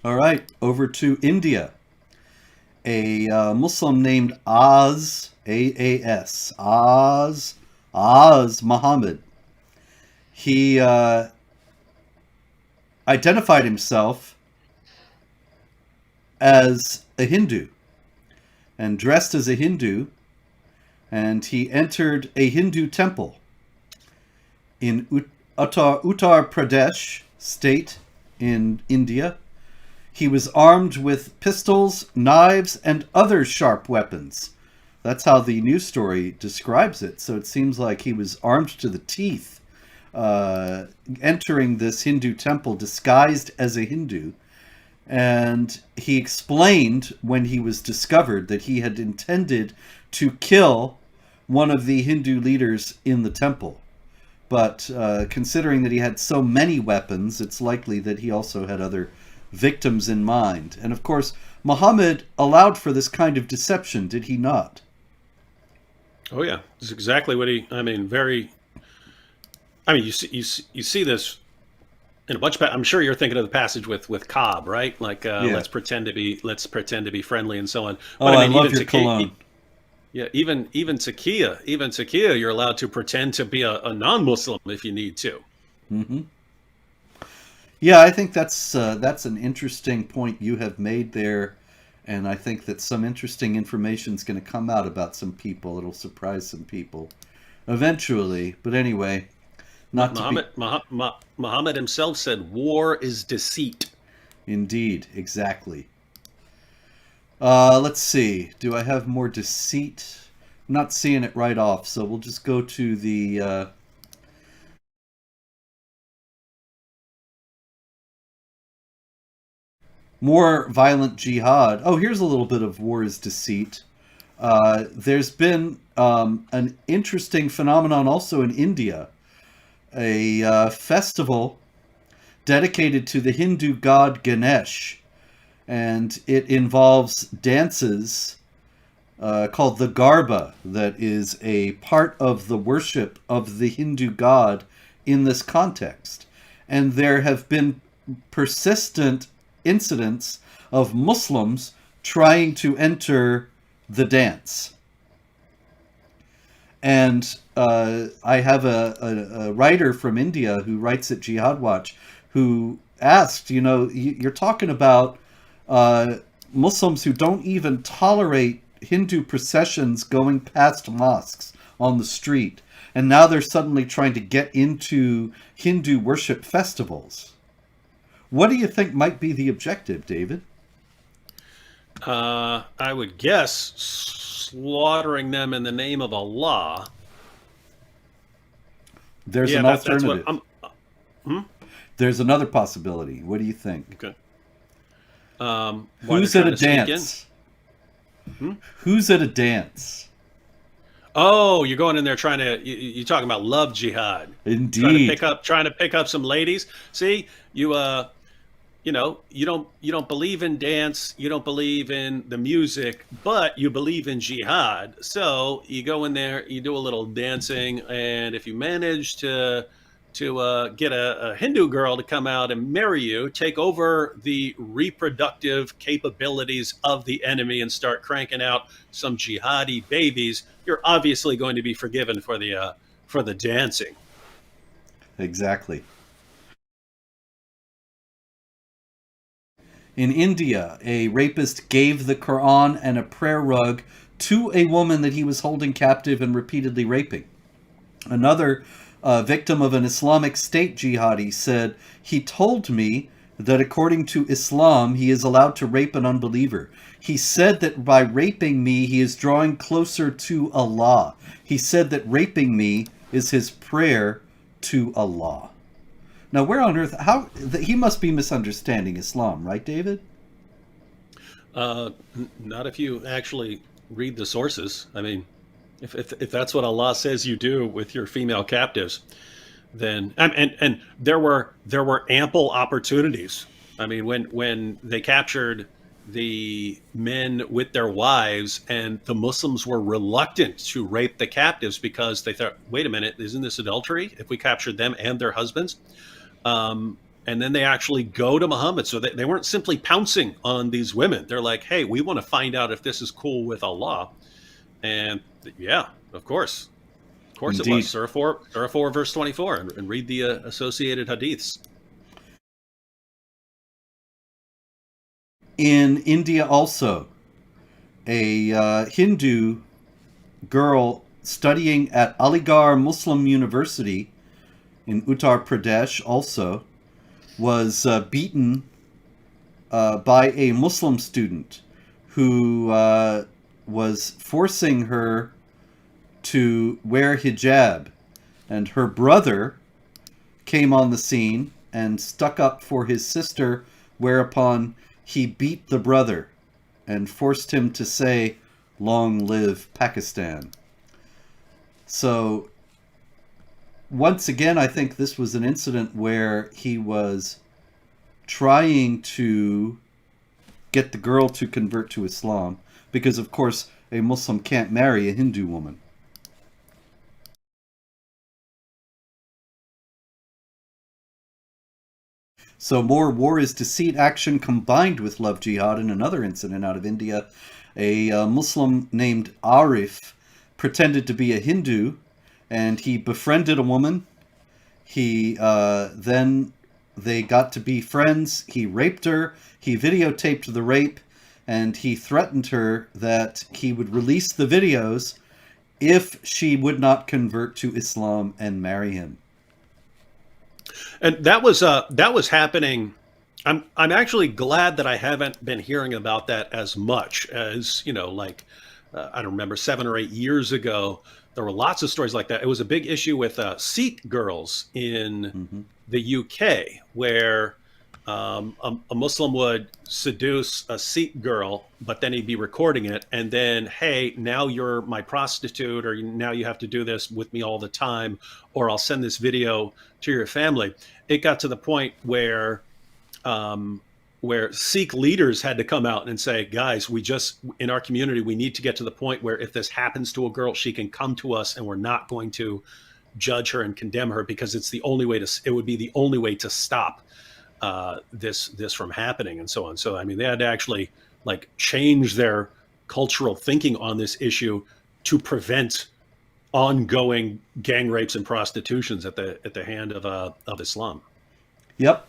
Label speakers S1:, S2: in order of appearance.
S1: All right, over to India. A Muslim named Oz, Aas, Oz Muhammad. He identified himself as a Hindu and dressed as a Hindu, and he entered a Hindu temple in Uttar Pradesh state in India. He was armed with pistols, knives, and other sharp weapons. That's how the news story describes it. So it seems like he was armed to the teeth, entering this Hindu temple disguised as a Hindu. And he explained when he was discovered that he had intended to kill one of the Hindu leaders in the temple. But considering that he had so many weapons, it's likely that he also had other victims in mind. And of course, Muhammad allowed for this kind of deception, did he not?
S2: Oh yeah, it's exactly what he. I mean, very. I mean, you see this in a bunch of. I'm sure you're thinking of the passage with Cobb, right? Like,
S1: Yeah.
S2: let's pretend to be friendly and so on.
S1: Oh,
S2: But I
S1: I
S2: mean,
S1: love
S2: even
S1: your
S2: to
S1: cologne.
S2: yeah, even Sakia, you're allowed to pretend to be a non-Muslim if you need to.
S1: Hmm. Yeah, I think that's an interesting point you have made there, and I think that some interesting information is going to come out about some people. It'll surprise some people eventually. But anyway, not to be
S2: Muhammad himself said, "War is deceit."
S1: indeed exactly. Let's see. Do I have more deceit? I'm not seeing it right off, so we'll just go to the more violent jihad. Oh, here's a little bit of war is deceit. There's been an interesting phenomenon also in India, a festival dedicated to the Hindu god Ganesh, and it involves dances called the Garba, that is a part of the worship of the Hindu god in this context. And there have been persistent incidents of Muslims trying to enter the dance. And I have a writer from India who writes at Jihad Watch who asked, you're talking about uh, Muslims who don't even tolerate Hindu processions going past mosques on the street. And now they're suddenly trying to get into Hindu worship festivals. What do you think might be the objective, David?
S2: I would guess slaughtering them in the name of Allah.
S1: There's
S2: Yeah,
S1: an
S2: that's what
S1: alternative.
S2: I'm. Hmm?
S1: There's another possibility. What do you think?
S2: Okay. Why they're
S1: Who's at
S2: trying
S1: a
S2: to sneak in?
S1: dance?
S2: Hmm?
S1: Who's at a dance?
S2: Oh, you're going in there trying to. You're talking about love jihad,
S1: Indeed.
S2: trying to pick up some ladies. See, you don't believe in dance, you don't believe in the music, but you believe in jihad. So you go in there, you do a little dancing, and if you manage to get a Hindu girl to come out and marry you, take over the reproductive capabilities of the enemy, and start cranking out some jihadi babies, you're obviously going to be forgiven for the dancing.
S1: Exactly. In India, a rapist gave the Quran and a prayer rug to a woman that he was holding captive and repeatedly raping. Another victim of an Islamic State jihadi said, "He told me that according to Islam, he is allowed to rape an unbeliever. He said that by raping me, he is drawing closer to Allah. He said that raping me is his prayer to Allah." Now, where on earth? He must be misunderstanding Islam, right, David?
S2: Not if you actually read the sources. I mean, if that's what Allah says you do with your female captives, then and there were ample opportunities. I mean, when they captured the men with their wives, and the Muslims were reluctant to rape the captives because they thought, wait a minute, isn't this adultery if we captured them and their husbands? and then they actually go to Muhammad. So they weren't simply pouncing on these women. They're like, hey, we want to find out if this is cool with Allah. And yeah, of course it was.
S1: Indeed.
S2: Surah 4 verse 24, and read the associated hadiths.
S1: In India also, a Hindu girl studying at Aligarh Muslim University in Uttar Pradesh also was beaten by a Muslim student who was forcing her to wear hijab. And her brother came on the scene and stuck up for his sister, whereupon he beat the brother and forced him to say, "Long live Pakistan." So, once again, I think this was an incident where he was trying to get the girl to convert to Islam, because, of course, a Muslim can't marry a Hindu woman. So more war is deceit action combined with love jihad in another incident out of India. A Muslim named Arif pretended to be a Hindu, and he befriended a woman. He then they got to be friends. He raped her. He videotaped the rape, and he threatened her that he would release the videos if she would not convert to Islam and marry him.
S2: And that was happening. I'm actually glad that I haven't been hearing about that as much as, like I don't remember 7 or 8 years ago. There were lots of stories like that. It was a big issue with Sikh girls in the UK, where a Muslim would seduce a Sikh girl, but then he'd be recording it, and then, hey, now you're my prostitute, or now you have to do this with me all the time, or I'll send this video to your family. It got to the point where Sikh leaders had to come out and say, guys, in our community, we need to get to the point where if this happens to a girl, she can come to us, and we're not going to judge her and condemn her, because it would be the only way to stop this from happening, and so on. So, I mean, they had to actually change their cultural thinking on this issue to prevent ongoing gang rapes and prostitutions at the hand of Islam.
S1: Yep.